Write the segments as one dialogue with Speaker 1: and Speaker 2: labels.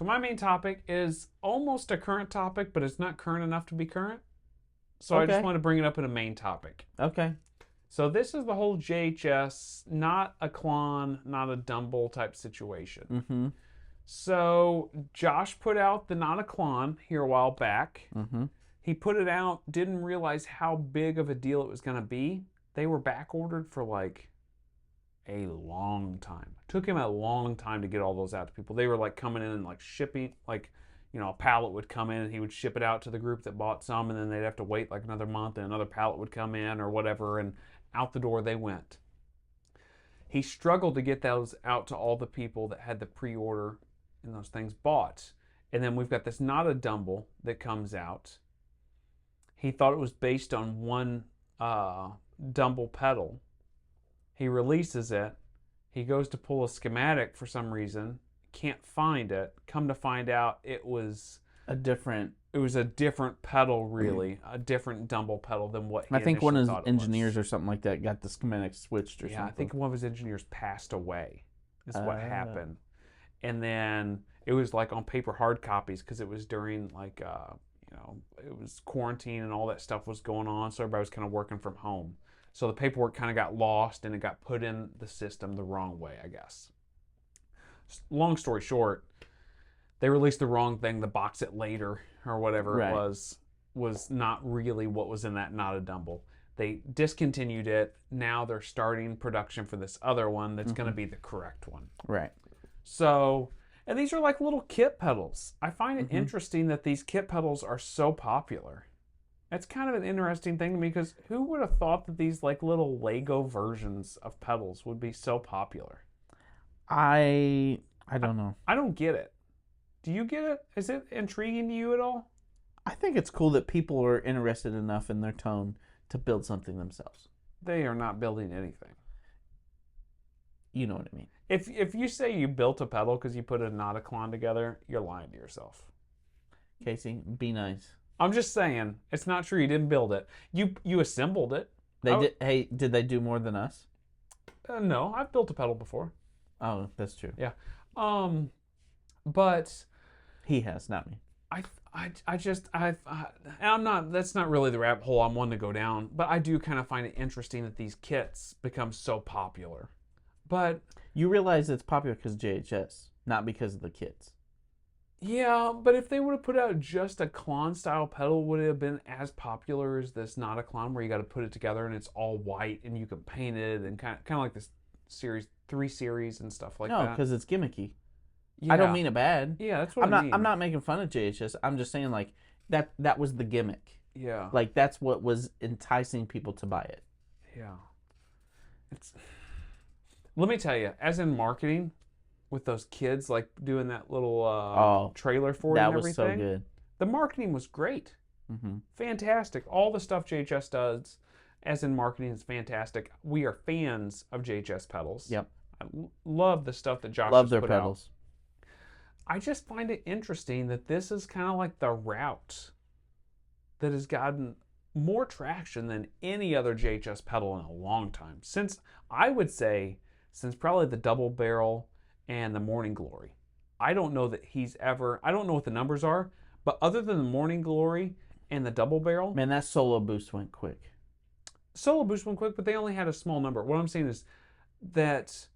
Speaker 1: So my main topic is almost a current topic, but it's not current enough to be current. So I just
Speaker 2: Okay.
Speaker 1: want to bring it up in a main topic.
Speaker 2: Okay.
Speaker 1: So this is the whole JHS, not a Klon, not a Dumble type situation.
Speaker 2: Mm-hmm.
Speaker 1: So Josh put out the Not a Klon here a while back.
Speaker 2: Mm-hmm.
Speaker 1: He put it out, didn't realize how big of a deal it was going to be. They were back ordered for like a long time. It took him a long time to get all those out to people. They were like coming in and like shipping, like, a pallet would come in and he would ship it out to the group that bought some, and then they'd have to wait like another month and another pallet would come in or whatever, and out the door they went. He struggled to get those out to all the people that had the pre-order and those things bought. And then we've got this Not a Dumble that comes out. He thought it was based on one Dumble pedal. He releases it. He goes to pull a schematic for some reason. Can't find it. Come to find out, it was
Speaker 2: A different.
Speaker 1: a different pedal, really, a different Dumble pedal than what he
Speaker 2: I think one
Speaker 1: initially
Speaker 2: of his
Speaker 1: thought it
Speaker 2: engineers
Speaker 1: was.
Speaker 2: or something like that got the schematics switched or
Speaker 1: Yeah,
Speaker 2: something.
Speaker 1: I think one of his engineers passed away. Is what
Speaker 2: Oh.
Speaker 1: happened. And then it was like on paper hard copies because it was during like it was quarantine and all that stuff was going on, so everybody was kind of working from home. So the paperwork kind of got lost and it got put in the system the wrong way, I guess. Long story short, they released the wrong thing. The box it later or whatever
Speaker 2: Right.
Speaker 1: it was not really what was in that Not a Dumble. They discontinued it. Now they're starting production for this other one that's going to be the correct one.
Speaker 2: Right.
Speaker 1: So, and these are like little kit pedals. I find it interesting that these kit pedals are so popular. It's kind of an interesting thing to me because who would have thought that these like little Lego versions of pedals would be so popular?
Speaker 2: I don't know.
Speaker 1: I don't get it. Do you get it? Is it intriguing to you at all?
Speaker 2: I think it's cool that people are interested enough in their tone to build something themselves.
Speaker 1: They are not building anything.
Speaker 2: You know what I mean?
Speaker 1: If you say you built a pedal because you put a Not a Klon together, you're lying to yourself.
Speaker 2: Casey, be nice.
Speaker 1: I'm just saying, it's not true. You didn't build it. You assembled it.
Speaker 2: They did. Hey, did they do more than us?
Speaker 1: No, I've built a pedal before.
Speaker 2: Oh, that's true.
Speaker 1: Yeah. But
Speaker 2: He has, not me.
Speaker 1: I'm not, that's not really the rabbit hole I'm wanting to go down, but I do kind of find it interesting that these kits become so popular. But
Speaker 2: You realize it's popular because JHS, not because of the kids.
Speaker 1: yeah, but if they would have put out just a Klon style pedal, would it have been as popular as this Not a Klon where you got to put it together and it's all white and you can paint it and kind of like this series 3 series and stuff like
Speaker 2: No,
Speaker 1: that?
Speaker 2: because it's gimmicky.
Speaker 1: Yeah.
Speaker 2: I don't mean it bad.
Speaker 1: Yeah, that's what I mean.
Speaker 2: I'm not making fun of JHS. I'm just saying like that was the gimmick.
Speaker 1: Yeah.
Speaker 2: Like that's what was enticing people to buy it.
Speaker 1: Yeah. It's. Let me tell you, as in marketing, with those kids like doing that little trailer for it
Speaker 2: That
Speaker 1: and
Speaker 2: was
Speaker 1: everything,
Speaker 2: so good.
Speaker 1: the marketing was great,
Speaker 2: Mm-hmm.
Speaker 1: fantastic. All the stuff JHS does, as in marketing, is fantastic. We are fans of JHS pedals.
Speaker 2: Yep.
Speaker 1: I love the stuff that Josh
Speaker 2: Love
Speaker 1: has
Speaker 2: their
Speaker 1: put
Speaker 2: pedals.
Speaker 1: out. I just find it interesting that this is kind of like the route that has gotten more traction than any other JHS pedal in a long time. Since, I would say, since probably the Double Barrel and the Morning Glory. I don't know that he's ever, I don't know what the numbers are, but other than the Morning Glory and the Double Barrel,
Speaker 2: Man, that solo boost went quick.
Speaker 1: Solo Boost went quick, but they only had a small number. What I'm saying is that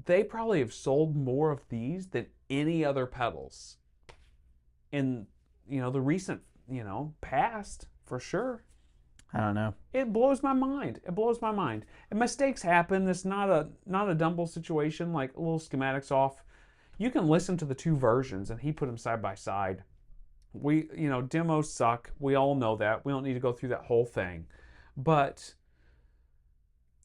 Speaker 1: they probably have sold more of these than any other pedals in the recent past, for sure.
Speaker 2: I don't know.
Speaker 1: It blows my mind. It blows my mind. And mistakes happen. It's not a Dumble situation, like a little schematics off. You can listen to the two versions, and he put them side by side. Demos suck. We all know that. We don't need to go through that whole thing. But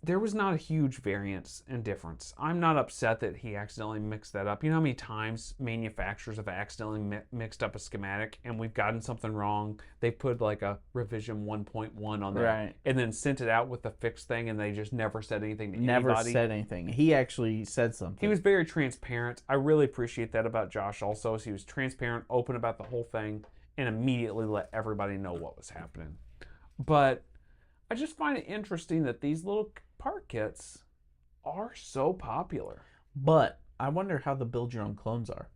Speaker 1: there was not a huge variance and difference. I'm not upset that he accidentally mixed that up. You know how many times manufacturers have accidentally mixed up a schematic and we've gotten something wrong? They put like a revision 1.1 on there,
Speaker 2: Right.
Speaker 1: and then sent it out with the fixed thing, and they just never said anything to
Speaker 2: Never
Speaker 1: anybody.
Speaker 2: said anything. He actually said something.
Speaker 1: He was very transparent. I really appreciate that about Josh also. So he was transparent, open about the whole thing, and immediately let everybody know what was happening. But I just find it interesting that these little part kits are so popular.
Speaker 2: But I wonder how the build your own clones are.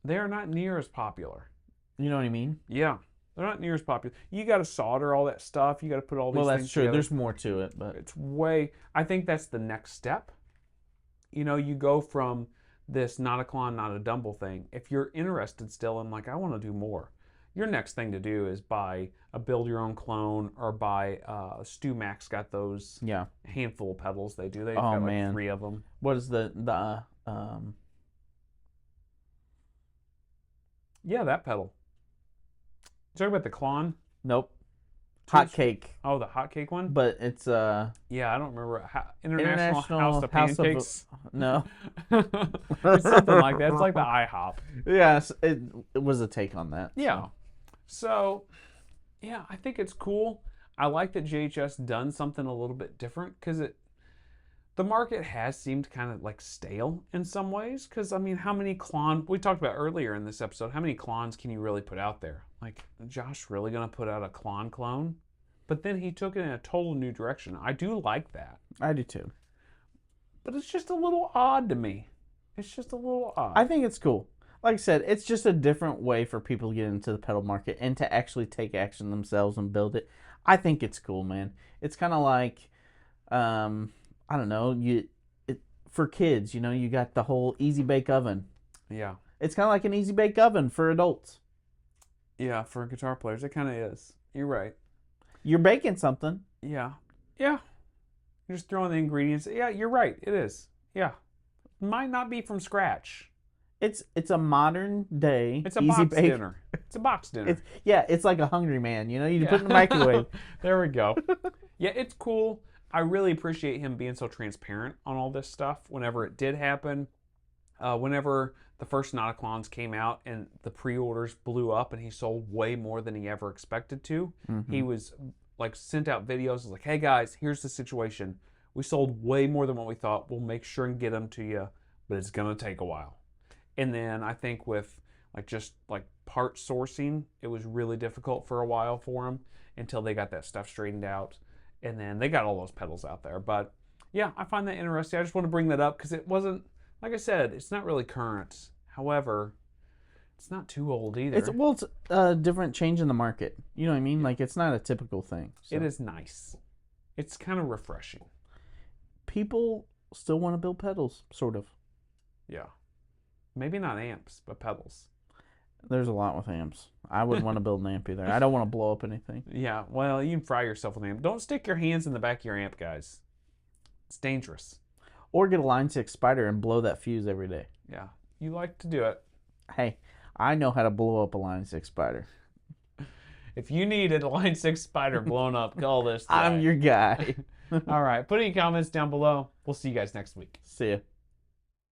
Speaker 1: They are not near as popular.
Speaker 2: You know what I mean?
Speaker 1: Yeah. They're not near as popular. You got to solder all that stuff. You got to put all these
Speaker 2: Well,
Speaker 1: things
Speaker 2: that's true.
Speaker 1: together.
Speaker 2: There's more to it, but
Speaker 1: It's way... I think that's the next step. You know, you go from this not a clon, not a Dumble thing. If you're interested still in, like, I want to do more, your next thing to do is buy a build your own clone or buy Stu Max got those
Speaker 2: yeah.
Speaker 1: handful of pedals they do. They've
Speaker 2: Oh,
Speaker 1: got like
Speaker 2: man.
Speaker 1: 3 of them.
Speaker 2: What is
Speaker 1: Yeah, that pedal. You talking about the clon?
Speaker 2: Nope. Hot cake.
Speaker 1: Oh, the hot cake one?
Speaker 2: But it's
Speaker 1: Yeah, I don't remember. International House of
Speaker 2: House
Speaker 1: Pancakes?
Speaker 2: no.
Speaker 1: It's something like that. It's like the IHOP.
Speaker 2: Yes, it was a take on that.
Speaker 1: Yeah. So, yeah, I think it's cool. I like that JHS done something a little bit different because the market has seemed kind of like stale in some ways. Because, I mean, how many we talked about earlier in this episode, how many clones can you really put out there? Like, Josh really going to put out a clone? But then he took it in a total new direction. I do like that.
Speaker 2: I do too.
Speaker 1: But it's just a little odd to me. It's just a little odd.
Speaker 2: I think it's cool. Like I said, it's just a different way for people to get into the pedal market and to actually take action themselves and build it. I think it's cool, man. It's kind of like, I don't know, for kids, you know, you got the whole easy bake oven.
Speaker 1: Yeah.
Speaker 2: It's kind of like an easy bake oven for adults.
Speaker 1: Yeah, for guitar players, it kind of is. You're right.
Speaker 2: You're baking something.
Speaker 1: Yeah. Yeah. You're just throwing the ingredients. Yeah, you're right. It is. Yeah. Might not be from scratch.
Speaker 2: It's a modern day
Speaker 1: It's a
Speaker 2: easy
Speaker 1: box
Speaker 2: bake.
Speaker 1: dinner. It's a box dinner.
Speaker 2: It's like a Hungry Man, you know? You put it in the microwave.
Speaker 1: There we go. Yeah, it's cool. I really appreciate him being so transparent on all this stuff whenever it did happen. Whenever the first Nauticlons came out and the pre-orders blew up and he sold way more than he ever expected to, he was like sent out videos like, hey guys, here's the situation. We sold way more than what we thought. We'll make sure and get them to you, but it's going to take a while. And then I think with just part sourcing, it was really difficult for a while for them until they got that stuff straightened out. And then they got all those pedals out there. But yeah, I find that interesting. I just want to bring that up because it wasn't, like I said, it's not really current. However, it's not too old either.
Speaker 2: It's a different change in the market. You know what I mean? Like, it's not a typical thing. So.
Speaker 1: It is nice. It's kind of refreshing.
Speaker 2: People still want to build pedals, sort of.
Speaker 1: Yeah. Maybe not amps, but pedals.
Speaker 2: There's a lot with amps. I wouldn't want to build an amp either. I don't want to blow up anything.
Speaker 1: Yeah, well, you can fry yourself with an amp. Don't stick your hands in the back of your amp, guys. It's dangerous.
Speaker 2: Or get a Line 6 Spider and blow that fuse every day.
Speaker 1: Yeah, you like to do it.
Speaker 2: Hey, I know how to blow up a Line 6 Spider.
Speaker 1: If you need a Line 6 Spider blown up, call this guy.
Speaker 2: I'm your guy.
Speaker 1: All right, put any comments down below. We'll see you guys next week.
Speaker 2: See ya.